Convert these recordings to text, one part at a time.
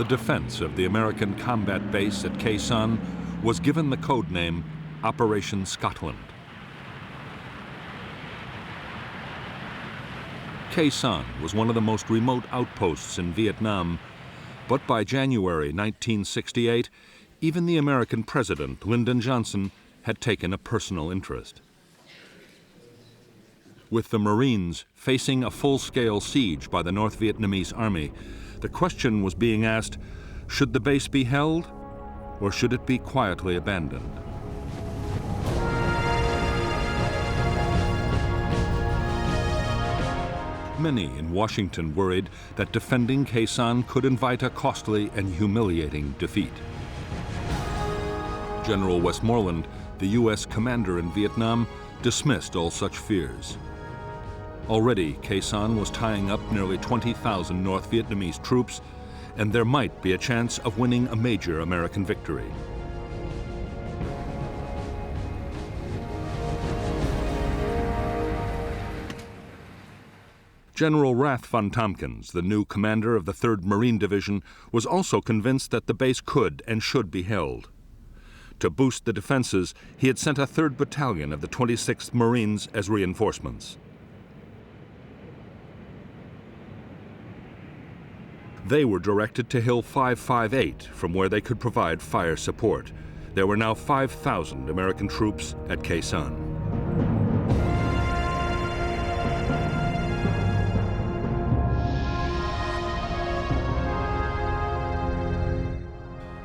the defense of the American combat base at Khe Sanh was given the code name Operation Scotland. Khe Sanh was one of the most remote outposts in Vietnam, but by January 1968, even the American president, Lyndon Johnson, had taken a personal interest. With the Marines facing a full-scale siege by the North Vietnamese army, the question was being asked, should the base be held, or should it be quietly abandoned? Many in Washington worried that defending Khe Sanh could invite a costly and humiliating defeat. General Westmoreland, the U.S. commander in Vietnam, dismissed all such fears. Already, Khe Sanh was tying up nearly 20,000 North Vietnamese troops, and there might be a chance of winning a major American victory. General Rath von Tompkins, the new commander of the 3rd Marine Division, was also convinced that the base could and should be held. To boost the defenses, he had sent a 3rd Battalion of the 26th Marines as reinforcements. They were directed to Hill 558, from where they could provide fire support. There were now 5,000 American troops at Khe Sanh.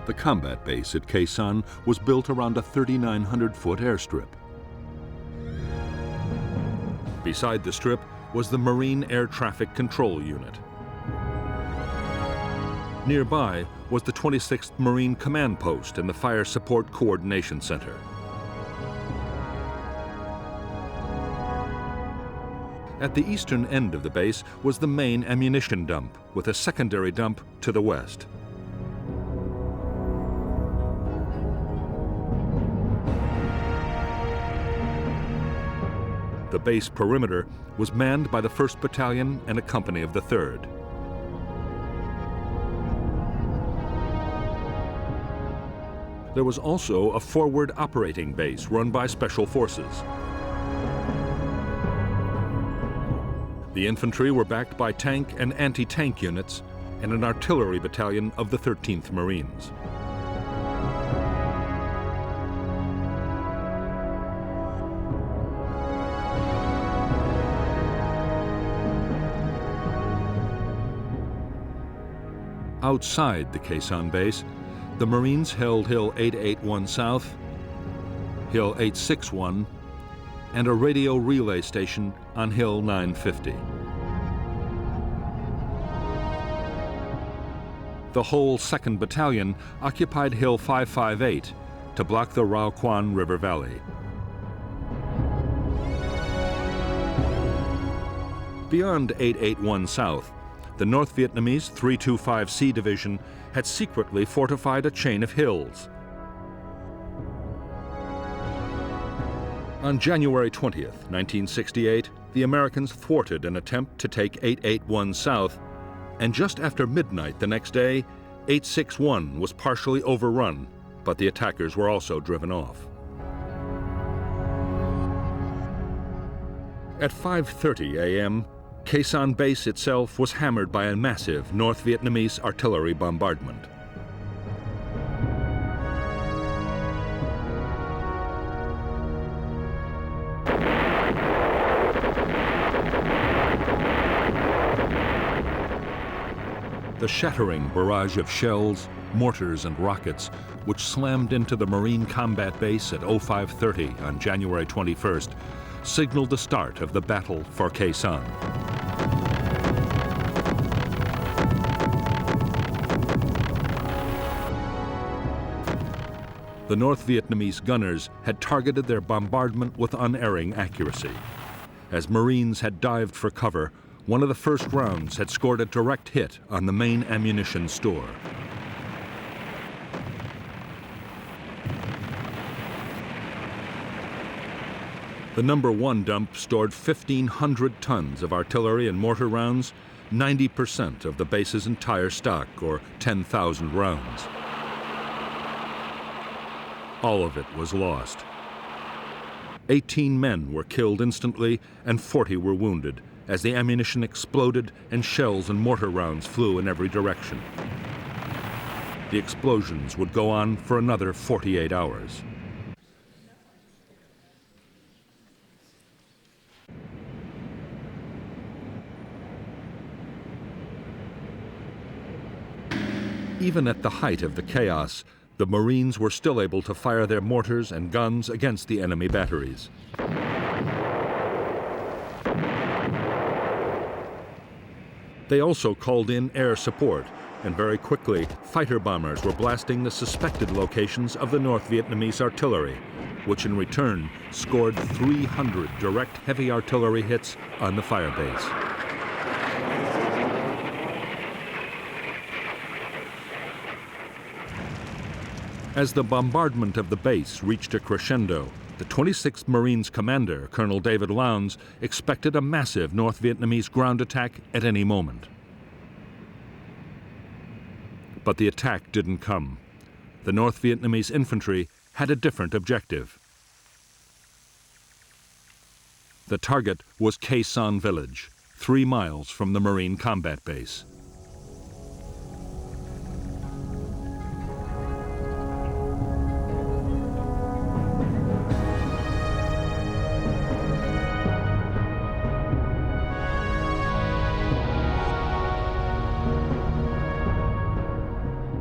The combat base at Khe Sanh was built around a 3,900-foot airstrip. Beside the strip was the Marine Air Traffic Control Unit. Nearby was the 26th Marine Command Post and the Fire Support Coordination Center. At the eastern end of the base was the main ammunition dump, with a secondary dump to the west. The base perimeter was manned by the 1st Battalion and a company of the 3rd. There was also a forward operating base run by Special Forces. The infantry were backed by tank and anti-tank units and an artillery battalion of the 13th Marines. Outside the Khe Sanh base, the Marines held Hill 881 South, Hill 861, and a radio relay station on Hill 950. The whole 2nd Battalion occupied Hill 558 to block the Rao Quan River Valley. Beyond 881 South, the North Vietnamese 325C Division had secretly fortified a chain of hills. On January 20th, 1968, the Americans thwarted an attempt to take 881 South, and just after midnight the next day, 861 was partially overrun, but the attackers were also driven off. At 5:30 a.m., Khe Sanh base itself was hammered by a massive North Vietnamese artillery bombardment. The shattering barrage of shells, mortars, and rockets, which slammed into the Marine combat base at 0530 on January 21st, signaled the start of the battle for Khe Sanh. The North Vietnamese gunners had targeted their bombardment with unerring accuracy. As Marines had dived for cover, one of the first rounds had scored a direct hit on the main ammunition store. The No. 1 dump stored 1,500 tons of artillery and mortar rounds 90% of the base's entire stock, or 10,000 rounds. All of it was lost. 18 men were killed instantly and 40 were wounded as the ammunition exploded and shells and mortar rounds flew in every direction. The explosions would go on for another 48 hours. Even at the height of the chaos, the Marines were still able to fire their mortars and guns against the enemy batteries. They also called in air support, and very quickly, fighter bombers were blasting the suspected locations of the North Vietnamese artillery, which in return scored 300 direct heavy artillery hits on the firebase. As the bombardment of the base reached a crescendo, the 26th Marines commander, Colonel David Lowndes, expected a massive North Vietnamese ground attack at any moment. But the attack didn't come. The North Vietnamese infantry had a different objective. The target was Khe Sanh village, 3 miles from the Marine combat base.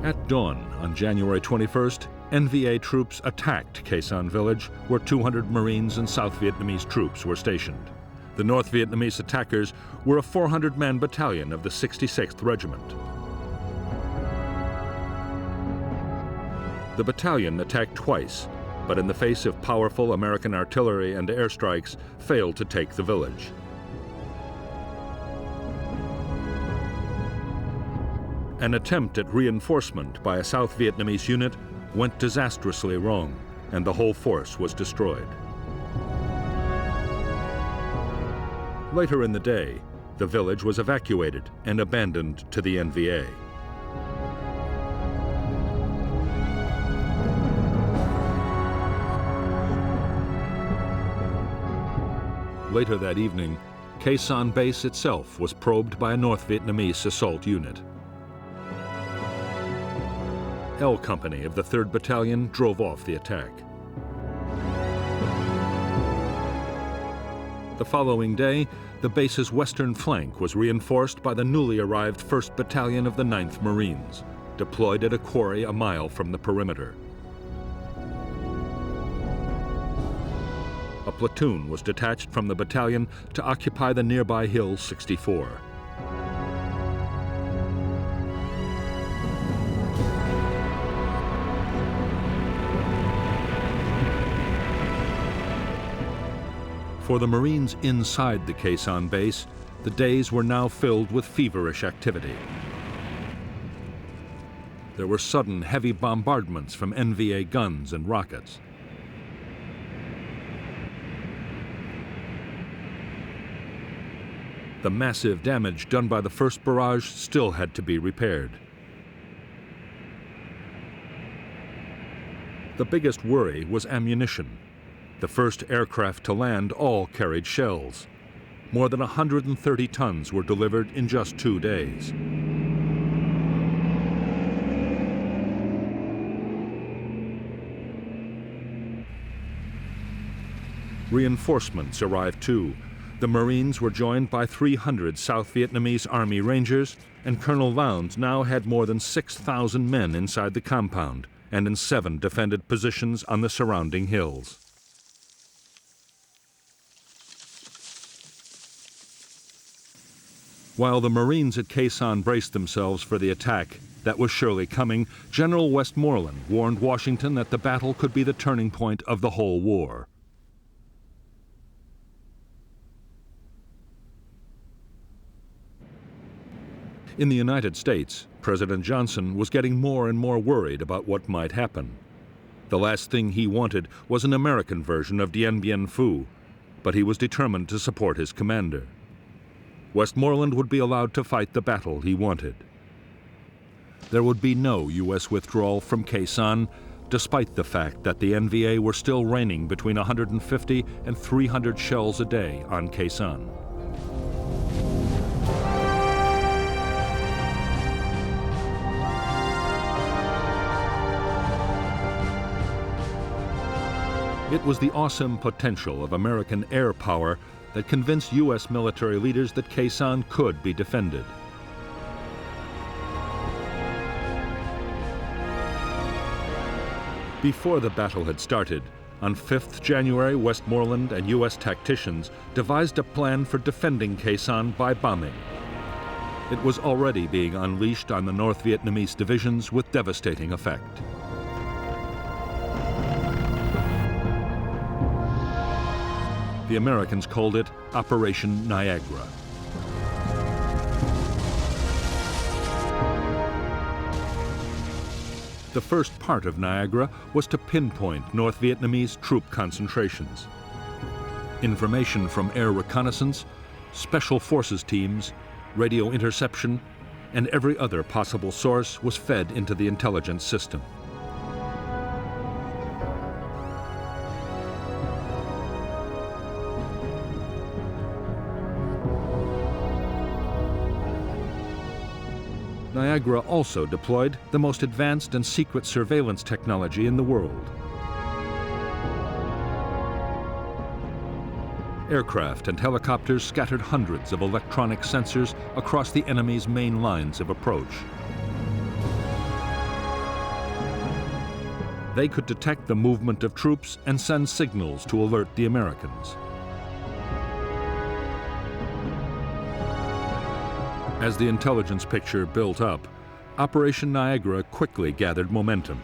At dawn on January 21st, NVA troops attacked Khe Sanh village, where 200 Marines and South Vietnamese troops were stationed. The North Vietnamese attackers were a 400-man battalion of the 66th Regiment. The battalion attacked twice, but in the face of powerful American artillery and airstrikes, failed to take the village. An attempt at reinforcement by a South Vietnamese unit went disastrously wrong, and the whole force was destroyed. Later in the day, the village was evacuated and abandoned to the NVA. Later that evening, Khe Sanh base itself was probed by a North Vietnamese assault unit. L Company of the 3rd Battalion drove off the attack. The following day, the base's western flank was reinforced by the newly arrived 1st Battalion of the 9th Marines, deployed at a quarry a mile from the perimeter. A platoon was detached from the battalion to occupy the nearby Hill 64. For the Marines inside the Khe Sanh base, the days were now filled with feverish activity. There were sudden heavy bombardments from NVA guns and rockets. The massive damage done by the first barrage still had to be repaired. The biggest worry was ammunition. The first aircraft to land all carried shells. More than 130 tons were delivered in just 2 days. Reinforcements arrived too. The Marines were joined by 300 South Vietnamese Army Rangers, and Colonel Lowndes now had more than 6,000 men inside the compound and in 7 defended positions on the surrounding hills. While the Marines at Khe Sanh braced themselves for the attack that was surely coming, General Westmoreland warned Washington that the battle could be the turning point of the whole war. In the United States, President Johnson was getting more and more worried about what might happen. The last thing he wanted was an American version of Dien Bien Phu, but he was determined to support his commander. Westmoreland would be allowed to fight the battle he wanted. There would be no U.S. withdrawal from Khe Sanh, despite the fact that the NVA were still raining between 150 and 300 shells a day on Khe Sanh. It was the awesome potential of American air power that convinced U.S. military leaders that Khe Sanh could be defended. Before the battle had started, on 5th January, Westmoreland and U.S. tacticians devised a plan for defending Khe Sanh by bombing. It was already being unleashed on the North Vietnamese divisions with devastating effect. The Americans called it Operation Niagara. The first part of Niagara was to pinpoint North Vietnamese troop concentrations. Information from air reconnaissance, special forces teams, radio interception, and every other possible source was fed into the intelligence system. Niagara also deployed the most advanced and secret surveillance technology in the world. Aircraft and helicopters scattered hundreds of electronic sensors across the enemy's main lines of approach. They could detect the movement of troops and send signals to alert the Americans. As the intelligence picture built up, Operation Niagara quickly gathered momentum.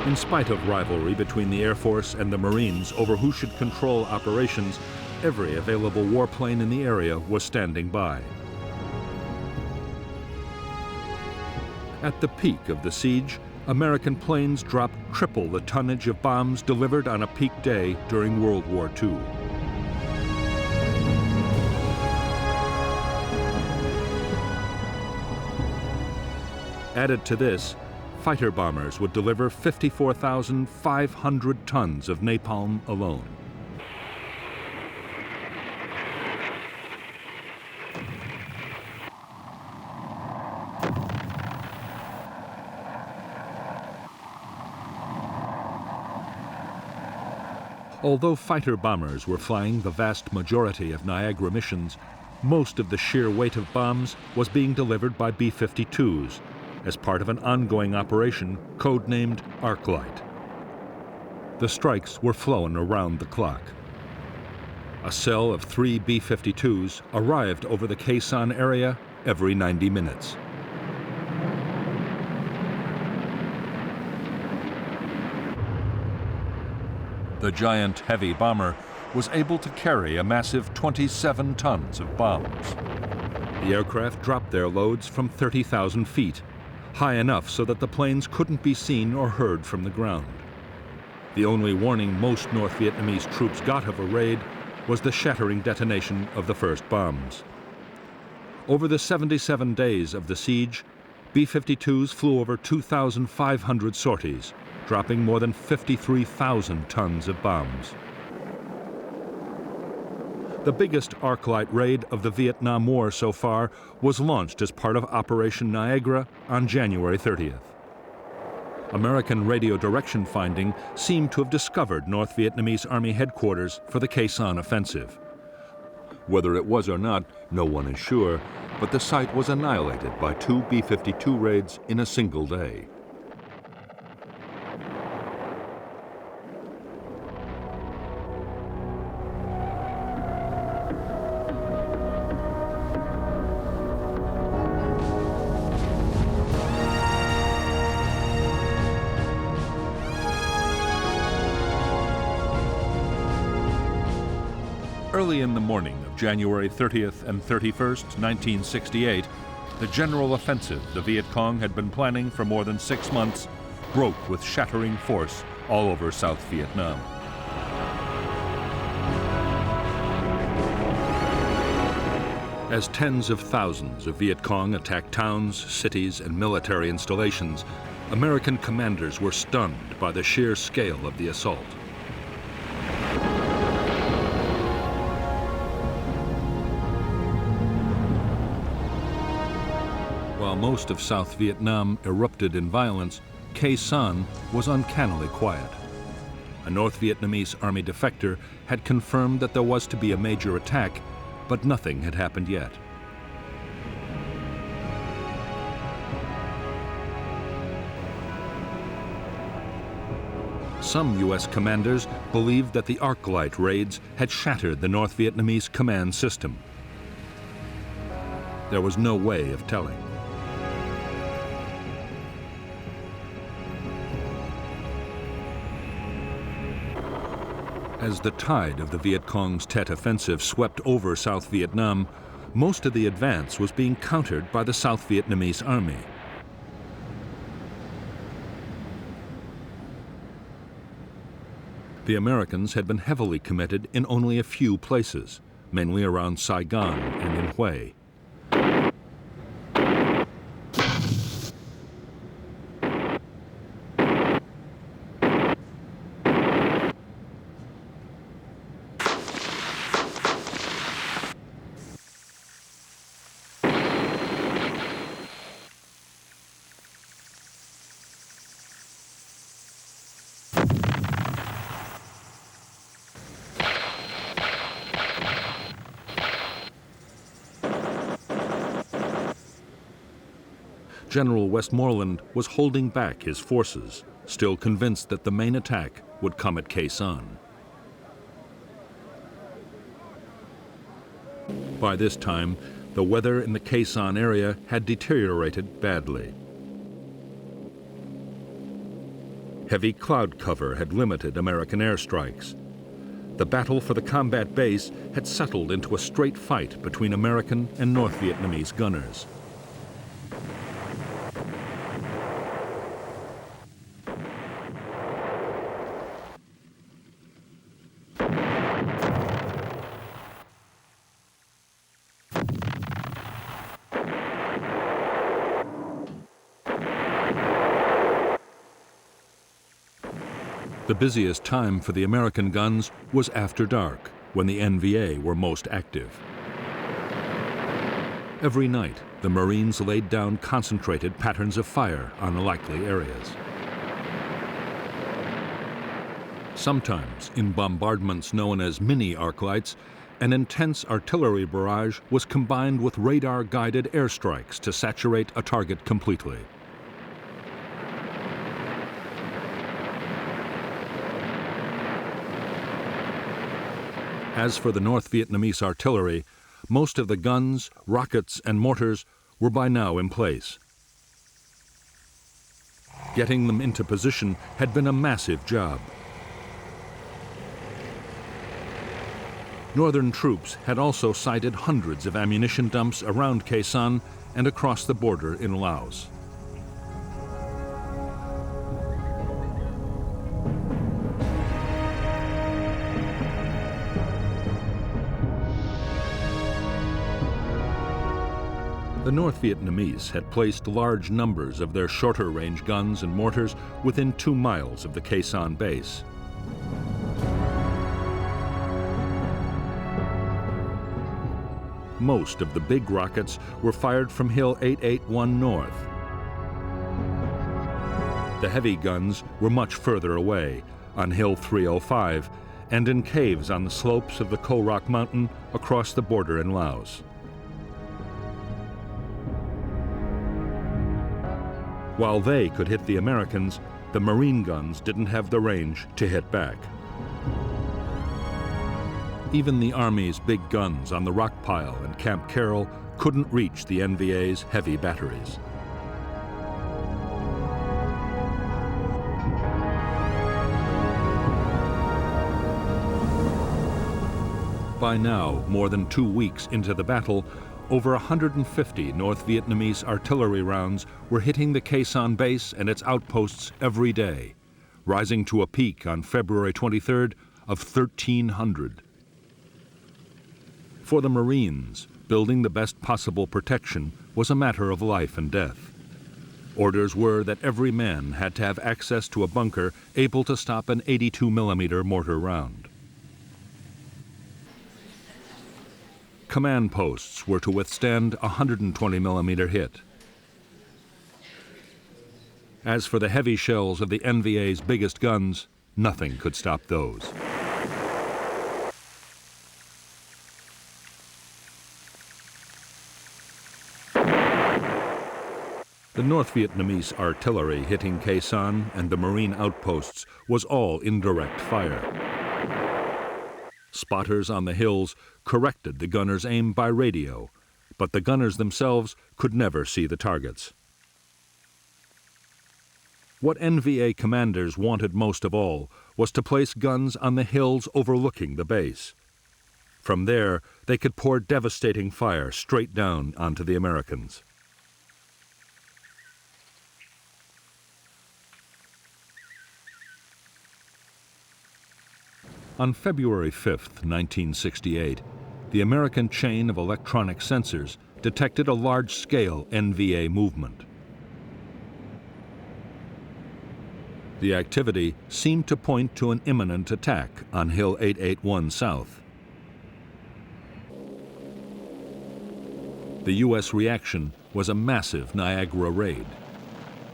In spite of rivalry between the Air Force and the Marines over who should control operations, every available warplane in the area was standing by. At the peak of the siege, American planes dropped triple the tonnage of bombs delivered on a peak day during World War II. Added to this, fighter bombers would deliver 54,500 tons of napalm alone. Although fighter bombers were flying the vast majority of Niagara missions, most of the sheer weight of bombs was being delivered by B-52s, as part of an ongoing operation codenamed Arclight. The strikes were flown around the clock. A cell of 3 B-52s arrived over the Khe Sanh area every 90 minutes. The giant heavy bomber was able to carry a massive 27 tons of bombs. The aircraft dropped their loads from 30,000 feet, high enough so that the planes couldn't be seen or heard from the ground. The only warning most North Vietnamese troops got of a raid was the shattering detonation of the first bombs. Over the 77 days of the siege, B-52s flew over 2,500 sorties, dropping more than 53,000 tons of bombs. The biggest Arclight raid of the Vietnam War so far was launched as part of Operation Niagara on January 30th. American radio direction finding seemed to have discovered North Vietnamese Army headquarters for the Khe Sanh offensive. Whether it was or not, no one is sure, but the site was annihilated by 2 B-52 raids in a single day. Early in the morning of January 30th and 31st, 1968, the general offensive the Viet Cong had been planning for more than 6 months broke with shattering force all over South Vietnam. As tens of thousands of Viet Cong attacked towns, cities, and military installations, American commanders were stunned by the sheer scale of the assault. While most of South Vietnam erupted in violence, Khe Sanh was uncannily quiet. A North Vietnamese army defector had confirmed that there was to be a major attack, but nothing had happened yet. Some U.S. commanders believed that the arc light raids had shattered the North Vietnamese command system. There was no way of telling. As the tide of the Viet Cong's Tet offensive swept over South Vietnam, most of the advance was being countered by the South Vietnamese army. The Americans had been heavily committed in only a few places, mainly around Saigon and in Hue. General Westmoreland was holding back his forces, still convinced that the main attack would come at Khe Sanh. By this time, the weather in the Khe Sanh area had deteriorated badly. Heavy cloud cover had limited American airstrikes. The battle for the combat base had settled into a straight fight between American and North Vietnamese gunners. The busiest time for the American guns was after dark, when the NVA were most active. Every night, the Marines laid down concentrated patterns of fire on likely areas. Sometimes, in bombardments known as mini arclights, an intense artillery barrage was combined with radar-guided airstrikes to saturate a target completely. As for the North Vietnamese artillery, most of the guns, rockets, and mortars were by now in place. Getting them into position had been a massive job. Northern troops had also sighted hundreds of ammunition dumps around Khe Sanh and across the border in Laos. The North Vietnamese had placed large numbers of their shorter-range guns and mortars within 2 miles of the Khe Sanh base. Most of the big rockets were fired from Hill 881 North. The heavy guns were much further away, on Hill 305, and in caves on the slopes of the Ko Rock Mountain across the border in Laos. While they could hit the Americans, the Marine guns didn't have the range to hit back. Even the Army's big guns on the Rock Pile and Camp Carroll couldn't reach the NVA's heavy batteries. By now, more than 2 weeks into the battle, over 150 North Vietnamese artillery rounds were hitting the Khe Sanh base and its outposts every day, rising to a peak on February 23rd of 1,300. For the Marines, Building the best possible protection was a matter of life and death. Orders were that every man had to have access to a bunker able to stop an 82-millimeter mortar round. Command posts were to withstand a 120-millimeter hit. As for the heavy shells of the NVA's biggest guns, nothing could stop those. The North Vietnamese artillery hitting Khe Sanh and the Marine outposts was all indirect fire. Spotters on the hills corrected the gunners' aim by radio, but the gunners themselves could never see the targets. What NVA commanders wanted most of all was to place guns on the hills overlooking the base. From there, they could pour devastating fire straight down onto the Americans. On February 5, 1968, the American chain of electronic sensors detected a large-scale NVA movement. The activity seemed to point to an imminent attack on Hill 881 South. The U.S. reaction was a massive Niagara raid.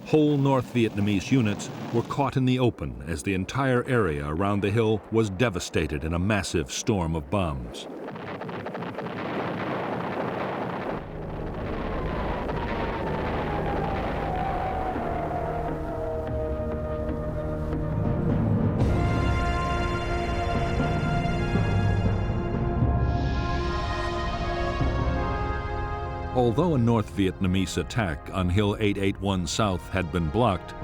Whole North Vietnamese units were caught in the open as the entire area around the hill was devastated in a massive storm of bombs. Although a North Vietnamese attack on Hill 881 South had been blocked,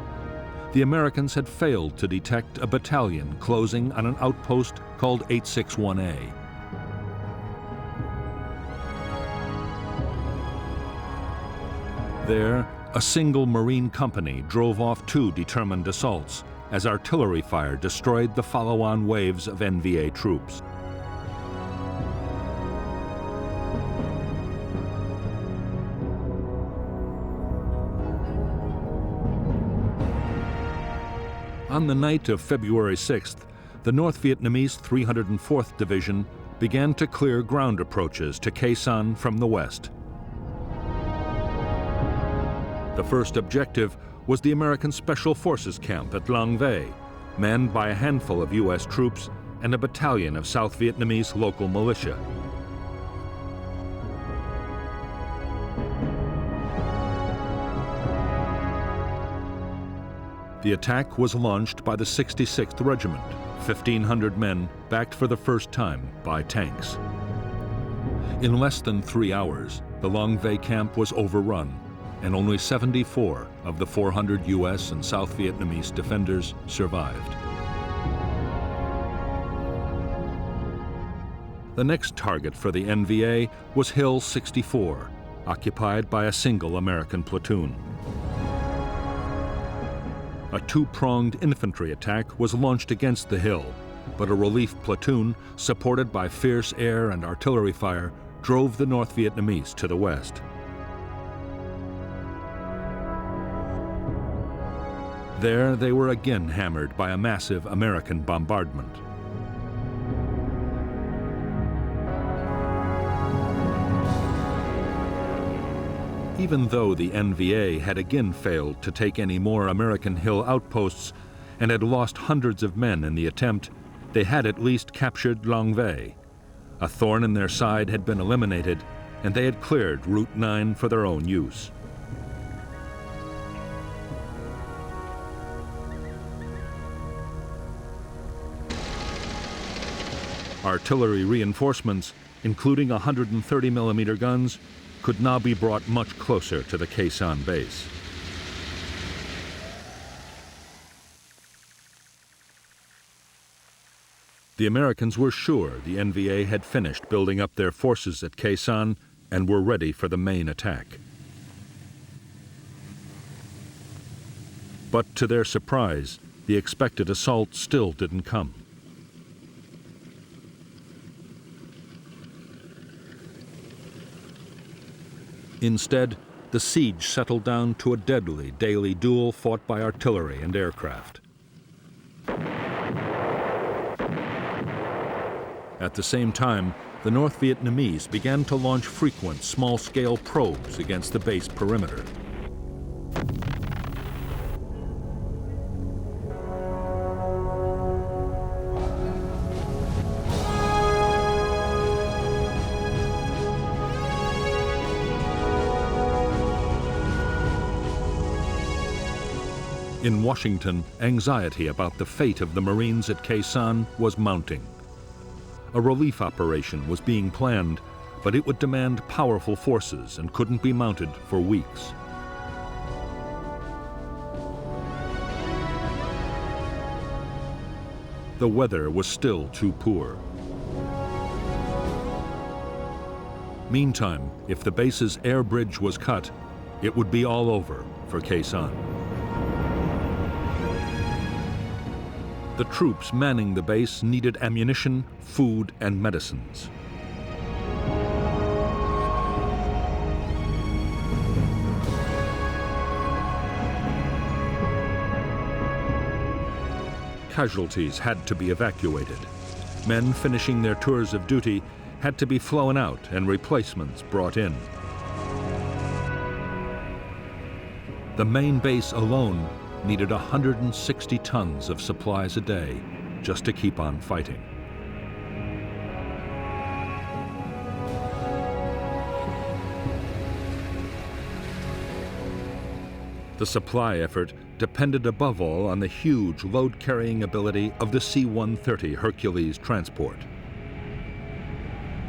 the Americans had failed to detect a battalion closing on an outpost called 861A. There, a single Marine company drove off two determined assaults as artillery fire destroyed the follow-on waves of NVA troops. On the night of February 6th, the North Vietnamese 304th Division began to clear ground approaches to Khe Sanh from the west. The first objective was the American Special Forces camp at Long Vây, manned by a handful of U.S. troops and a battalion of South Vietnamese local militia. The attack was launched by the 66th Regiment, 1,500 men backed for the first time by tanks. In less than 3 hours, the Long Vây camp was overrun, and only 74 of the 400 U.S. and South Vietnamese defenders survived. The next target for the NVA was Hill 64, occupied by a single American platoon. A two-pronged infantry attack was launched against the hill, but a relief platoon, supported by fierce air and artillery fire, drove the North Vietnamese to the west. There, they were again hammered by a massive American bombardment. Even though the NVA had again failed to take any more American hill outposts and had lost hundreds of men in the attempt, they had at least captured Long Vây. A thorn in their side had been eliminated, and they had cleared Route 9 for their own use. Artillery reinforcements, including 130-millimeter guns, could now be brought much closer to the Khe Sanh base. The Americans were sure the NVA had finished building up their forces at Khe Sanh and were ready for the main attack. But to their surprise, the expected assault still didn't come. Instead, the siege settled down to a deadly daily duel fought by artillery and aircraft. At the same time, the North Vietnamese began to launch frequent small-scale probes against the base perimeter. In Washington, anxiety about the fate of the Marines at Khe Sanh was mounting. A relief operation was being planned, but it would demand powerful forces and couldn't be mounted for weeks. The weather was still too poor. Meantime, if the base's air bridge was cut, it would be all over for Khe Sanh. The troops manning the base needed ammunition, food, and medicines. Casualties had to be evacuated. Men finishing their tours of duty had to be flown out and replacements brought in. The main base alone needed 160 tons of supplies a day just to keep on fighting. The supply effort depended above all on the huge load-carrying ability of the C-130 Hercules transport.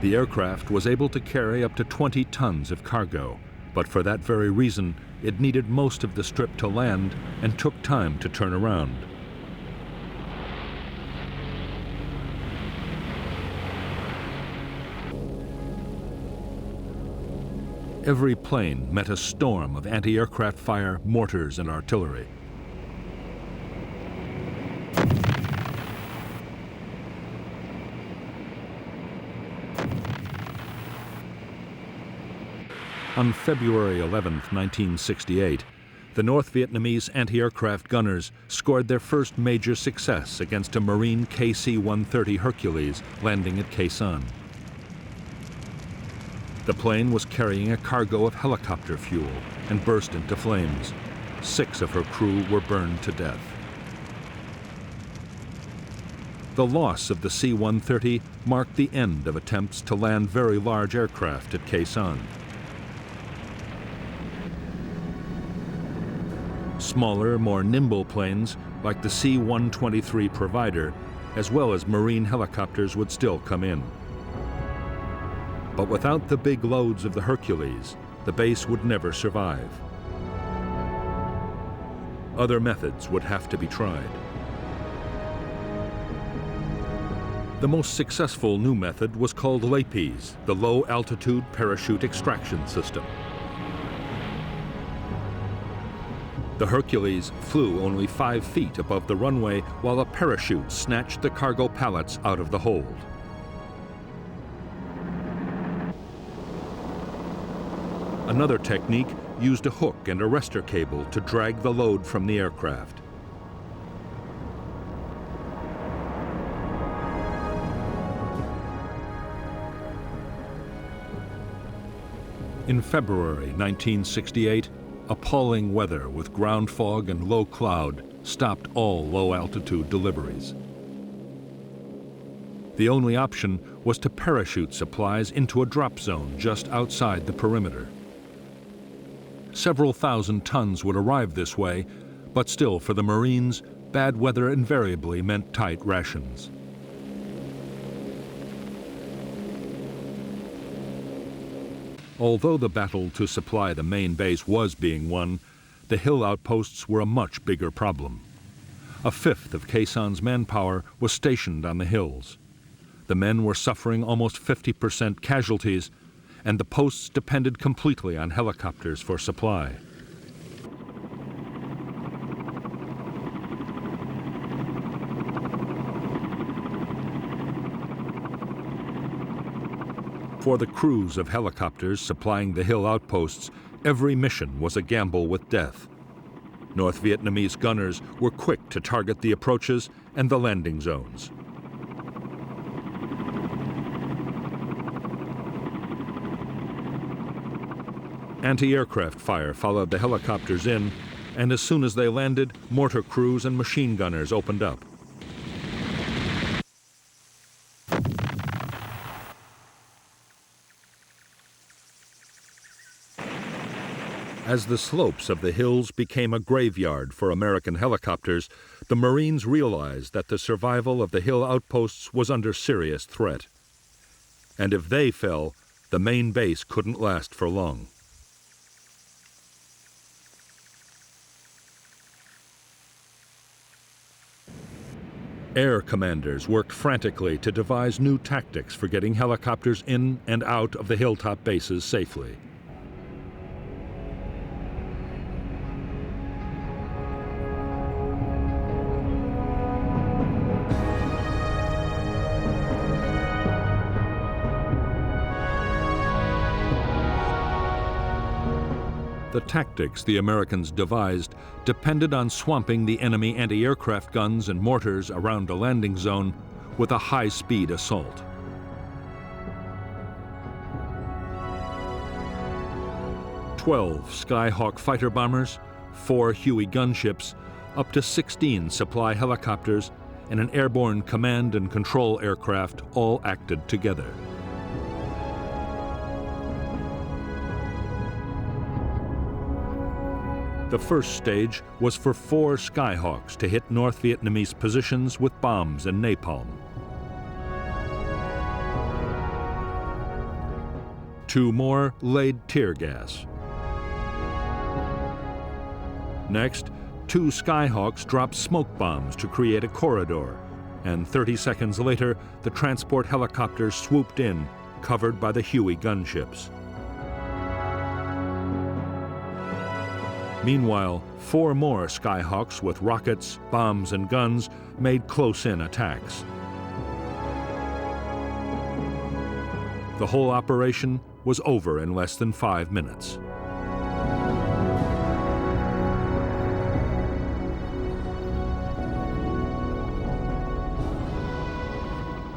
The aircraft was able to carry up to 20 tons of cargo, but for that very reason, it needed most of the strip to land and took time to turn around. Every plane met a storm of anti-aircraft fire, mortars, and artillery. On February 11, 1968, the North Vietnamese anti-aircraft gunners scored their first major success against a Marine KC-130 Hercules landing at Khe Sanh. The plane was carrying a cargo of helicopter fuel and burst into flames. 6 of her crew were burned to death. The loss of the C-130 marked the end of attempts to land very large aircraft at Khe Sanh. Smaller, more nimble planes, like the C-123 Provider, as well as Marine helicopters would still come in. But without the big loads of the Hercules, the base would never survive. Other methods would have to be tried. The most successful new method was called LAPES, the Low-Altitude Parachute Extraction System. The Hercules flew only 5 feet above the runway while a parachute snatched the cargo pallets out of the hold. Another technique used a hook and arrestor cable to drag the load from the aircraft. In February 1968, appalling weather with ground fog and low cloud stopped all low-altitude deliveries. The only option was to parachute supplies into a drop zone just outside the perimeter. Several thousand tons would arrive this way, but still for the Marines, bad weather invariably meant tight rations. Although the battle to supply the main base was being won, the hill outposts were a much bigger problem. A fifth of Khe Sanh's manpower was stationed on the hills. The men were suffering almost 50% casualties, and the posts depended completely on helicopters for supply. For the crews of helicopters supplying the hill outposts, every mission was a gamble with death. North Vietnamese gunners were quick to target the approaches and the landing zones. Anti-aircraft fire followed the helicopters in, and as soon as they landed, mortar crews and machine gunners opened up. As the slopes of the hills became a graveyard for American helicopters, the Marines realized that the survival of the hill outposts was under serious threat. And if they fell, the main base couldn't last for long. Air commanders worked frantically to devise new tactics for getting helicopters in and out of the hilltop bases safely. The tactics the Americans devised depended on swamping the enemy anti-aircraft guns and mortars around a landing zone with a high-speed assault. "12 Skyhawk fighter bombers, 4 Huey gunships, up to 16 supply helicopters, and an airborne command and control aircraft all acted together. The first stage was for 4 Skyhawks to hit North Vietnamese positions with bombs and napalm. 2 more laid tear gas. Next, 2 Skyhawks dropped smoke bombs to create a corridor, and 30 seconds later, the transport helicopters swooped in, covered by the Huey gunships. Meanwhile, 4 more Skyhawks with rockets, bombs, and guns made close-in attacks. The whole operation was over in less than 5 minutes.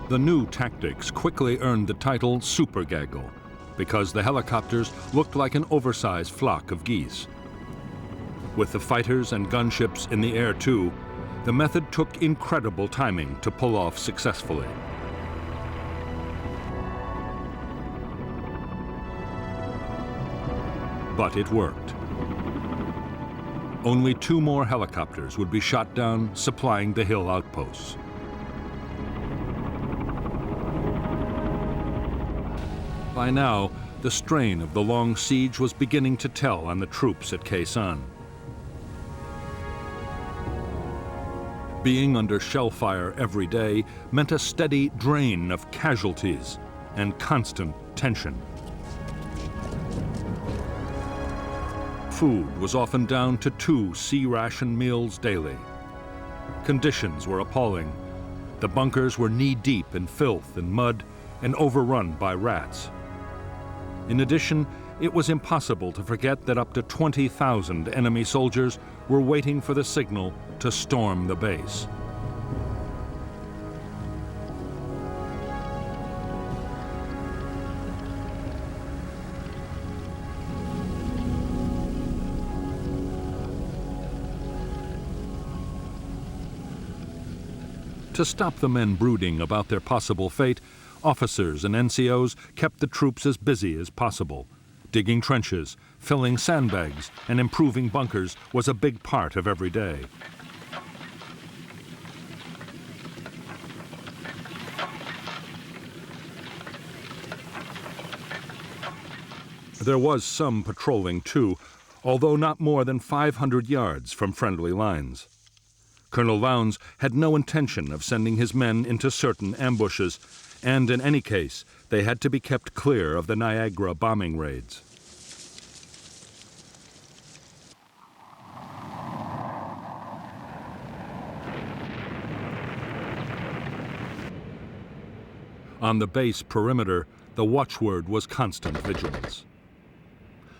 The new tactics quickly earned the title Super Gaggle because the helicopters looked like an oversized flock of geese. With the fighters and gunships in the air too, the method took incredible timing to pull off successfully. But it worked. Only 2 more helicopters would be shot down, supplying the hill outposts. By now, the strain of the long siege was beginning to tell on the troops at Khe Sanh. Being under shell fire every day meant a steady drain of casualties and constant tension. Food was often down to 2 C-ration meals daily. Conditions were appalling. The bunkers were knee-deep in filth and mud and overrun by rats. In addition, it was impossible to forget that up to 20,000 enemy soldiers were waiting for the signal to storm the base. To stop the men brooding about their possible fate, officers and NCOs kept the troops as busy as possible. Digging trenches, filling sandbags, and improving bunkers was a big part of every day. There was some patrolling too, although not more than 500 yards from friendly lines. Colonel Lowndes had no intention of sending his men into certain ambushes, and in any case, they had to be kept clear of the Niagara bombing raids. On the base perimeter, the watchword was constant vigilance.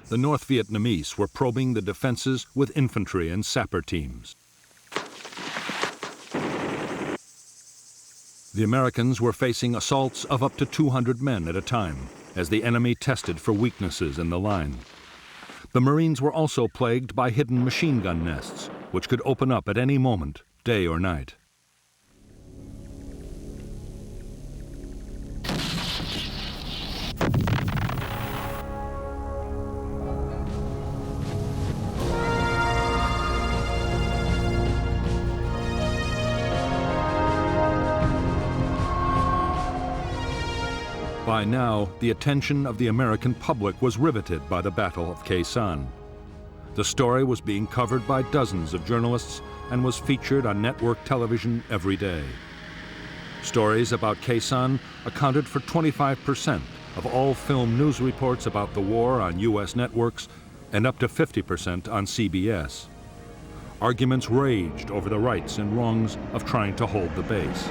The North Vietnamese were probing the defenses with infantry and sapper teams. The Americans were facing assaults of up to 200 men at a time as the enemy tested for weaknesses in the line. The Marines were also plagued by hidden machine gun nests, which could open up at any moment, day or night. By now, the attention of the American public was riveted by the Battle of Khe Sanh. The story was being covered by dozens of journalists and was featured on network television every day. Stories about Khe Sanh accounted for 25% of all film news reports about the war on U.S. networks and up to 50% on CBS. Arguments raged over the rights and wrongs of trying to hold the base.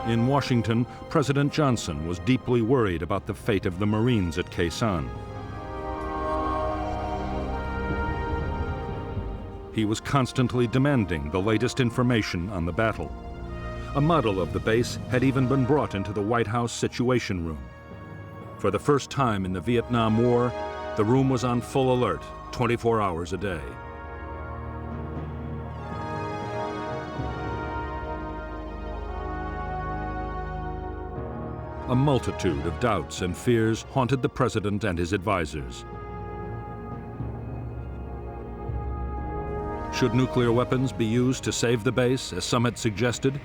In Washington, President Johnson was deeply worried about the fate of the Marines at Khe Sanh. He was constantly demanding the latest information on the battle. A model of the base had even been brought into the White House Situation Room. For the first time in the Vietnam War, the room was on full alert 24 hours a day. A multitude of doubts and fears haunted the president and his advisors. Should nuclear weapons be used to save the base, as some had suggested?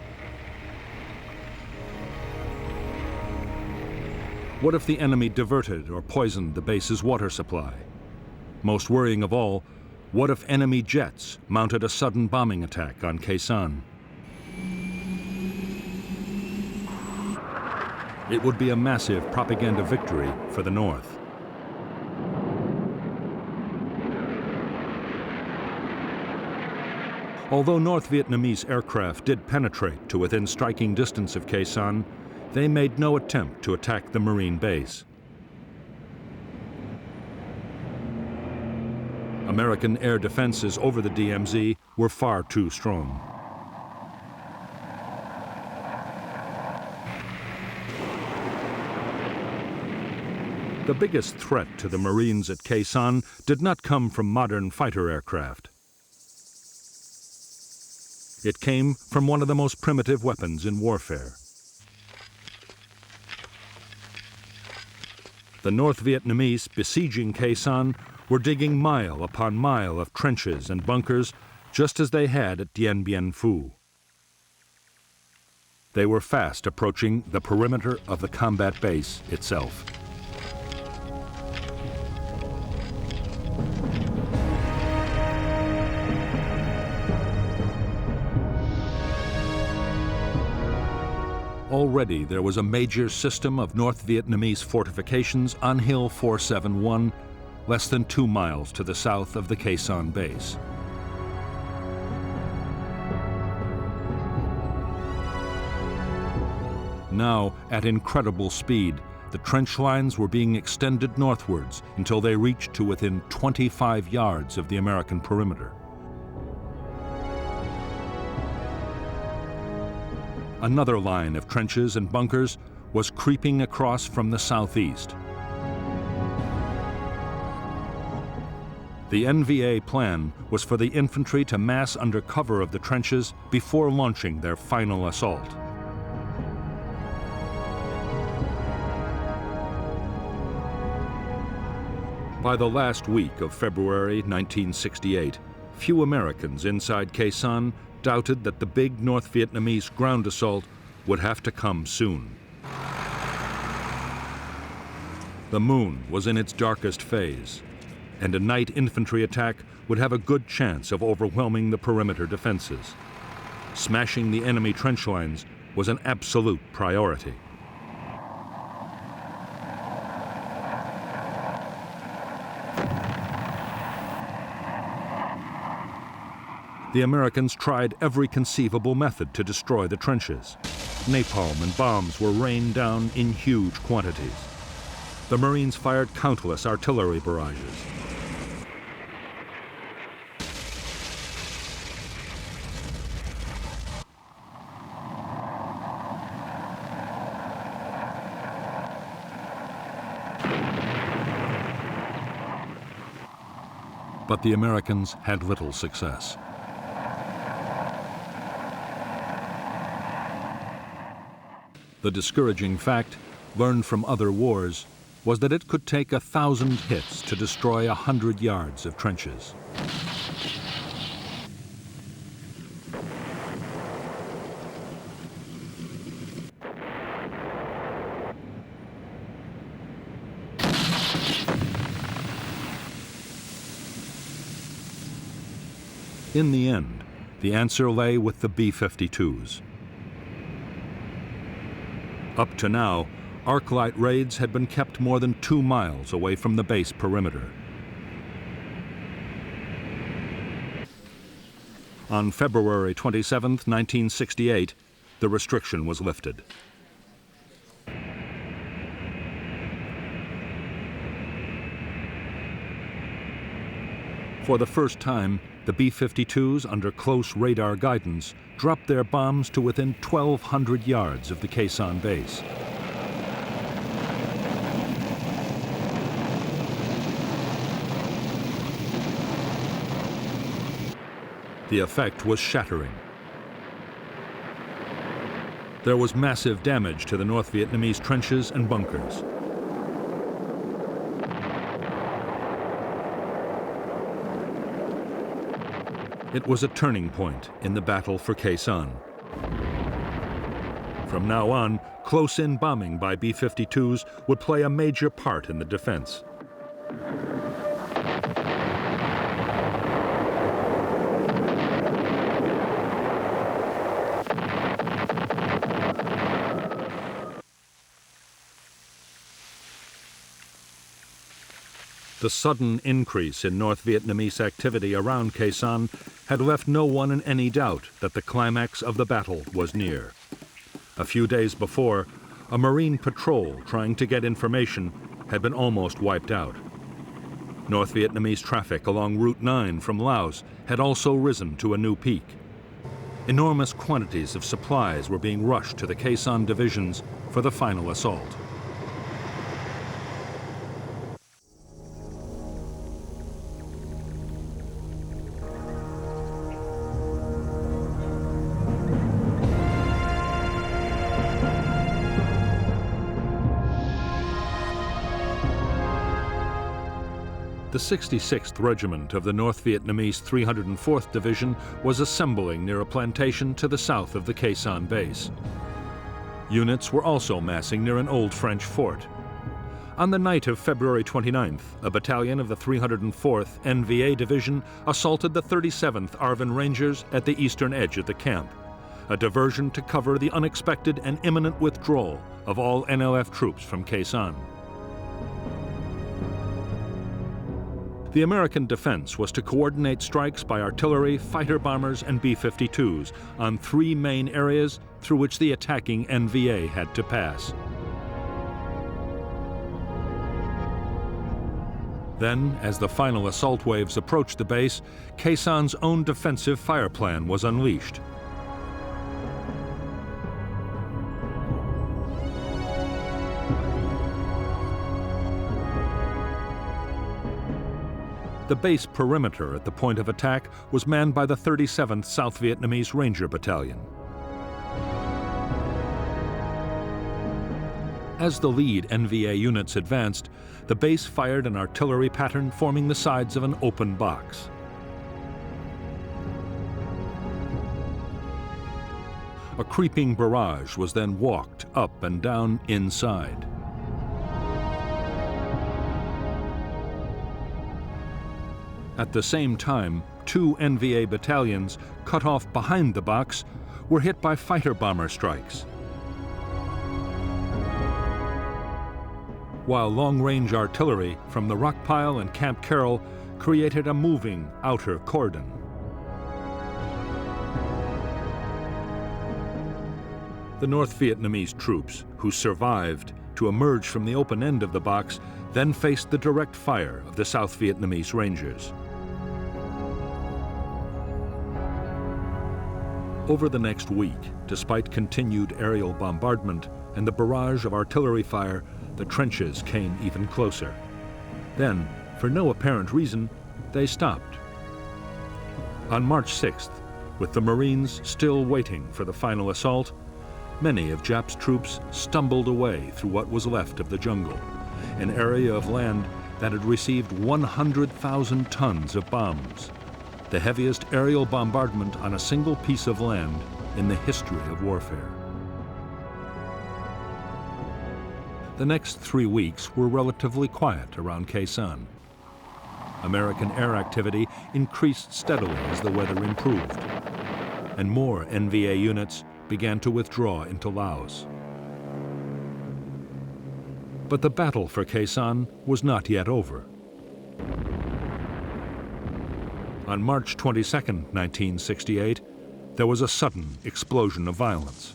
What if the enemy diverted or poisoned the base's water supply? Most worrying of all, what if enemy jets mounted a sudden bombing attack on Khe Sanh? It would be a massive propaganda victory for the North. Although North Vietnamese aircraft did penetrate to within striking distance of Khe Sanh, they made no attempt to attack the Marine base. American air defenses over the DMZ were far too strong. The biggest threat to the Marines at Khe Sanh did not come from modern fighter aircraft. It came from one of the most primitive weapons in warfare. The North Vietnamese besieging Khe Sanh were digging mile upon mile of trenches and bunkers, just as they had at Dien Bien Phu. They were fast approaching the perimeter of the combat base itself. Already there was a major system of North Vietnamese fortifications on Hill 471, less than 2 miles to the south of the Khe Sanh base. Now, at incredible speed, the trench lines were being extended northwards until they reached to within 25 yards of the American perimeter. Another line of trenches and bunkers was creeping across from the southeast. The NVA plan was for the infantry to mass under cover of the trenches before launching their final assault. By the last week of February 1968, few Americans inside Khe Sanh doubted that the big North Vietnamese ground assault would have to come soon. The moon was in its darkest phase, and a night infantry attack would have a good chance of overwhelming the perimeter defenses. Smashing the enemy trench lines was an absolute priority. The Americans tried every conceivable method to destroy the trenches. Napalm and bombs were rained down in huge quantities. The Marines fired countless artillery barrages. But the Americans had little success. The discouraging fact, learned from other wars, was that it could take 1,000 hits to destroy 100 yards of trenches. In the end, the answer lay with the B-52s. Up to now, arc-light raids had been kept more than 2 miles away from the base perimeter. On February 27, 1968, the restriction was lifted. For the first time, the B-52s, under close radar guidance, dropped their bombs to within 1,200 yards of the Khe Sanh base. The effect was shattering. There was massive damage to the North Vietnamese trenches and bunkers. It was a turning point in the battle for Khe Sanh. From now on, close-in bombing by B-52s would play a major part in the defense. The sudden increase in North Vietnamese activity around Khe Sanh had left no one in any doubt that the climax of the battle was near. A few days before, a Marine patrol trying to get information had been almost wiped out. North Vietnamese traffic along Route 9 from Laos had also risen to a new peak. Enormous quantities of supplies were being rushed to the Khe Sanh divisions for the final assault. The 66th Regiment of the North Vietnamese 304th Division was assembling near a plantation to the south of the Khe Sanh base. Units were also massing near an old French fort. On the night of February 29th, a battalion of the 304th NVA Division assaulted the 37th Arvin Rangers at the eastern edge of the camp, a diversion to cover the unexpected and imminent withdrawal of all NLF troops from Khe Sanh. The American defense was to coordinate strikes by artillery, fighter bombers, and B-52s on 3 main areas through which the attacking NVA had to pass. Then, as the final assault waves approached the base, Khe Sanh's own defensive fire plan was unleashed. The base perimeter at the point of attack was manned by the 37th South Vietnamese Ranger Battalion. As the lead NVA units advanced, the base fired an artillery pattern forming the sides of an open box. A creeping barrage was then walked up and down inside. At the same time, 2 NVA battalions, cut off behind the box, were hit by fighter bomber strikes. While long-range artillery from the Rockpile and Camp Carroll created a moving outer cordon. The North Vietnamese troops, who survived to emerge from the open end of the box, then faced the direct fire of the South Vietnamese Rangers. Over the next week, despite continued aerial bombardment and the barrage of artillery fire, the trenches came even closer. Then, for no apparent reason, they stopped. On March 6th, with the Marines still waiting for the final assault, many of Jap's troops stumbled away through what was left of the jungle, an area of land that had received 100,000 tons of bombs, the heaviest aerial bombardment on a single piece of land in the history of warfare. The next 3 weeks were relatively quiet around Khe Sanh. American air activity increased steadily as the weather improved, and more NVA units began to withdraw into Laos. But the battle for Khe Sanh was not yet over. On March 22, 1968, there was a sudden explosion of violence.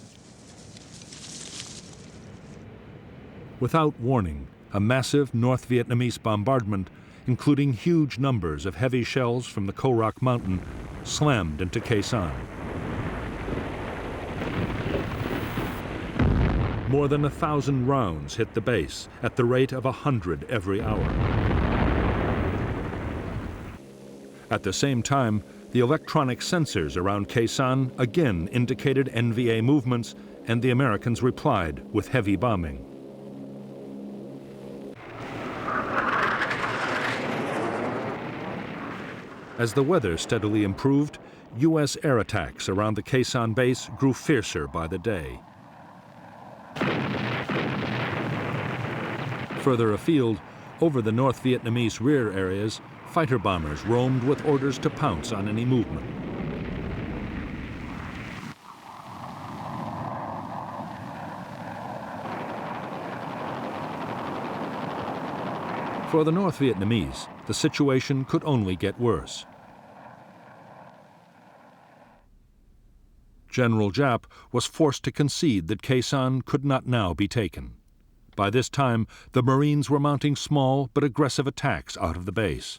Without warning, a massive North Vietnamese bombardment, including huge numbers of heavy shells from the Ko Rock Mountain, slammed into Khe Sanh. More than 1,000 rounds hit the base at the rate of 100 every hour. At the same time, the electronic sensors around Khe Sanh again indicated NVA movements, and the Americans replied with heavy bombing. As the weather steadily improved, U.S. air attacks around the Khe Sanh base grew fiercer by the day. Further afield, over the North Vietnamese rear areas, fighter bombers roamed with orders to pounce on any movement. For the North Vietnamese, the situation could only get worse. General Giap was forced to concede that Khe Sanh could not now be taken. By this time, the Marines were mounting small but aggressive attacks out of the base.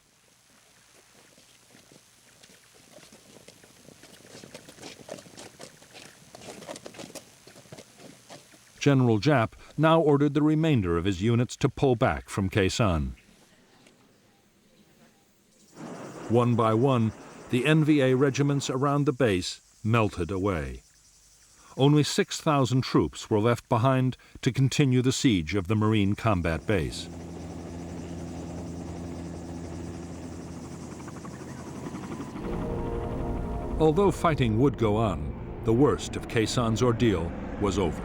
General Giap now ordered the remainder of his units to pull back from Khe Sanh. One by one, the NVA regiments around the base melted away. Only 6,000 troops were left behind to continue the siege of the Marine combat base. Although fighting would go on, the worst of Khe Sanh's ordeal was over.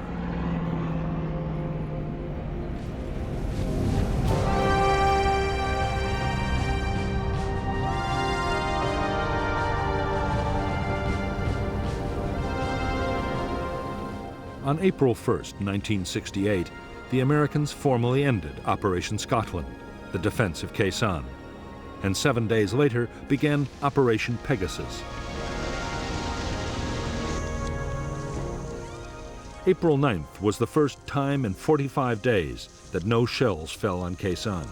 On April 1, 1968, the Americans formally ended Operation Scotland, the defense of Khe Sanh, and 7 days later began Operation Pegasus. April 9th was the first time in 45 days that no shells fell on Khe Sanh.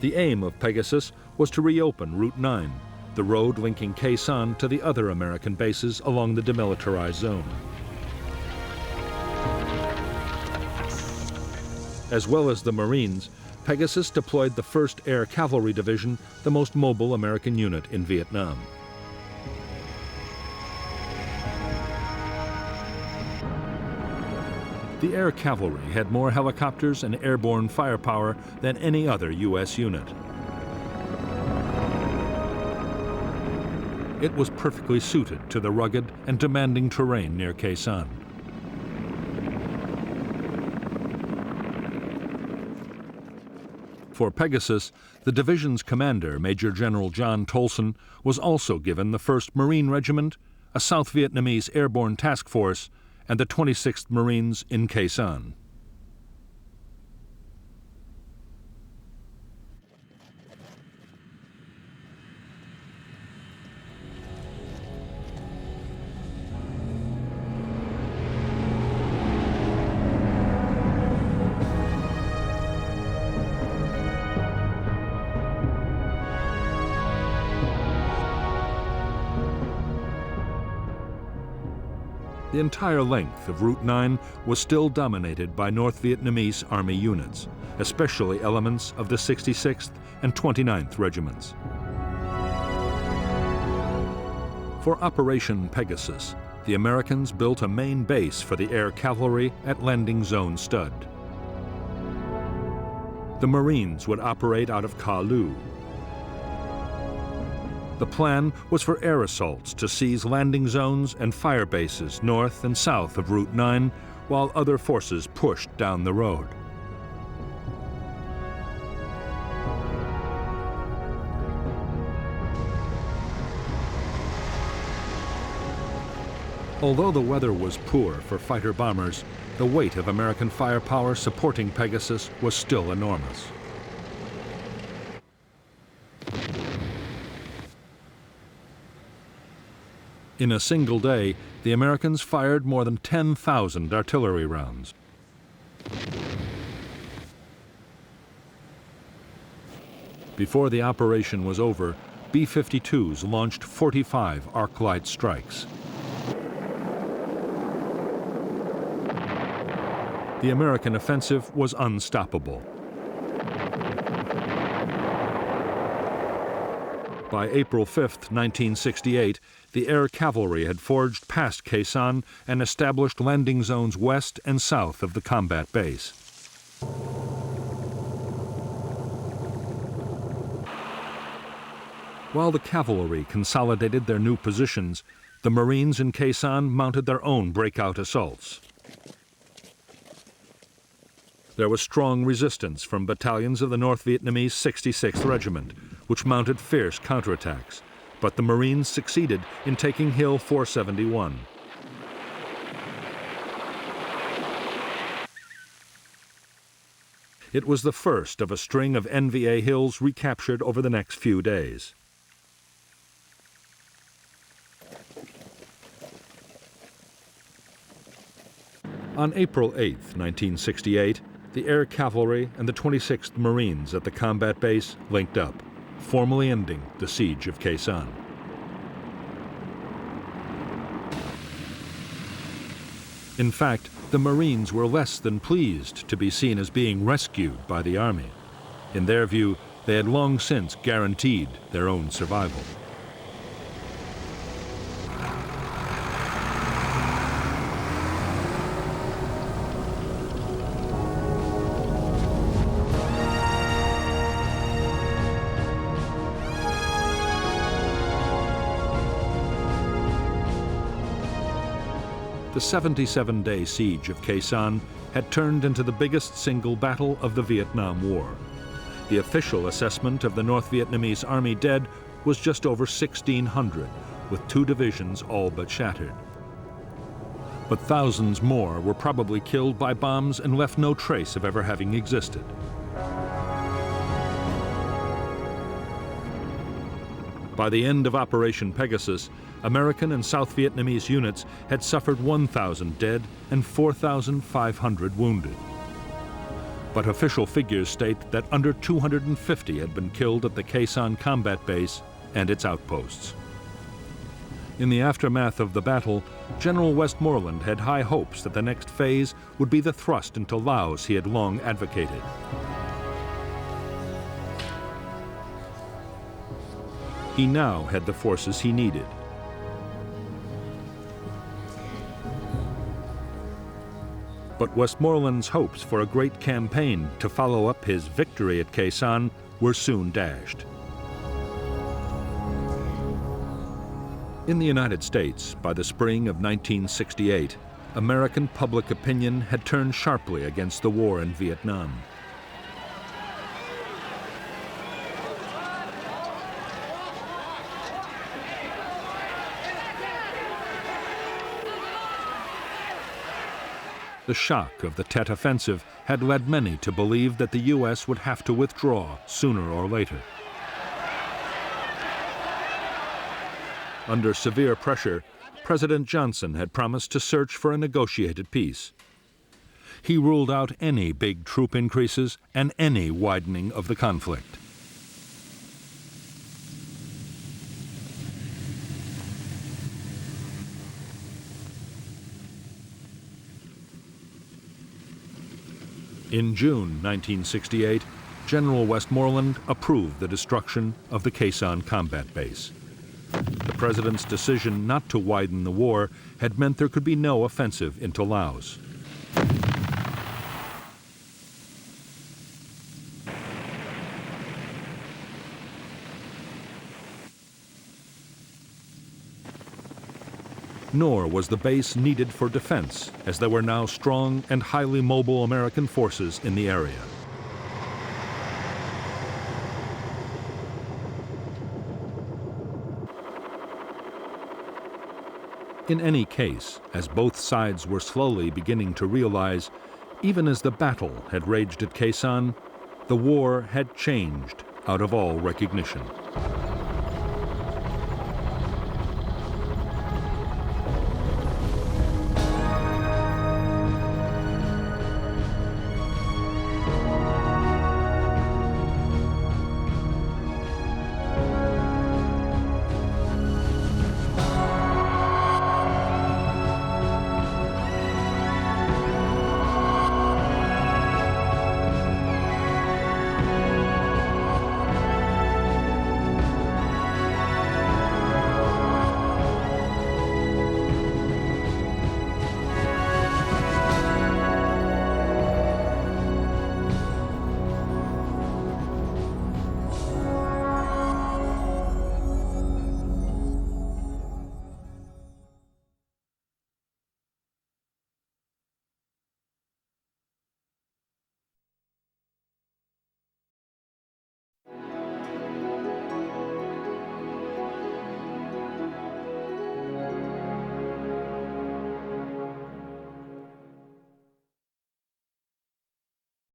The aim of Pegasus was to reopen Route 9, the road linking Khe Sanh to the other American bases along the demilitarized zone. As well as the Marines, Pegasus deployed the 1st Air Cavalry Division, the most mobile American unit in Vietnam. The Air Cavalry had more helicopters and airborne firepower than any other U.S. unit. It was perfectly suited to the rugged and demanding terrain near Khe Sanh. For Pegasus, the division's commander, Major General John Tolson, was also given the 1st Marine Regiment, a South Vietnamese airborne task force, and the 26th Marines in Khe Sanh. The entire length of Route 9 was still dominated by North Vietnamese Army units, especially elements of the 66th and 29th Regiments. For Operation Pegasus, the Americans built a main base for the air cavalry at Landing Zone Stud. The Marines would operate out of Ka Lu. The plan was for air assaults to seize landing zones and fire bases north and south of Route 9, while other forces pushed down the road. Although the weather was poor for fighter bombers, the weight of American firepower supporting Pegasus was still enormous. In a single day, the Americans fired more than 10,000 artillery rounds. Before the operation was over, B-52s launched 45 arc-light strikes. The American offensive was unstoppable. By April 5, 1968, the air cavalry had forged past Khe Sanh and established landing zones west and south of the combat base. While the cavalry consolidated their new positions, the Marines in Khe Sanh mounted their own breakout assaults. There was strong resistance from battalions of the North Vietnamese 66th Regiment, which mounted fierce counterattacks, but the Marines succeeded in taking Hill 471. It was the first of a string of NVA hills recaptured over the next few days. On April 8, 1968, the air cavalry and the 26th Marines at the combat base linked up, formally ending the siege of Khe Sanh. In fact, the Marines were less than pleased to be seen as being rescued by the Army. In their view, they had long since guaranteed their own survival. The 77-day siege of Khe Sanh had turned into the biggest single battle of the Vietnam War. The official assessment of the North Vietnamese Army dead was just over 1,600, with 2 divisions all but shattered. But thousands more were probably killed by bombs and left no trace of ever having existed. By the end of Operation Pegasus, American and South Vietnamese units had suffered 1,000 dead and 4,500 wounded. But official figures state that under 250 had been killed at the Khe Sanh combat base and its outposts. In the aftermath of the battle, General Westmoreland had high hopes that the next phase would be the thrust into Laos he had long advocated. He now had the forces he needed. But Westmoreland's hopes for a great campaign to follow up his victory at Khe Sanh were soon dashed. In the United States, by the spring of 1968, American public opinion had turned sharply against the war in Vietnam. The shock of the Tet Offensive had led many to believe that the U.S. would have to withdraw sooner or later. Under severe pressure, President Johnson had promised to search for a negotiated peace. He ruled out any big troop increases and any widening of the conflict. In June 1968, General Westmoreland approved the destruction of the Khe Sanh combat base. The president's decision not to widen the war had meant there could be no offensive into Laos. Nor was the base needed for defense, as there were now strong and highly mobile American forces in the area. In any case, as both sides were slowly beginning to realize, even as the battle had raged at Khe Sanh, the war had changed out of all recognition.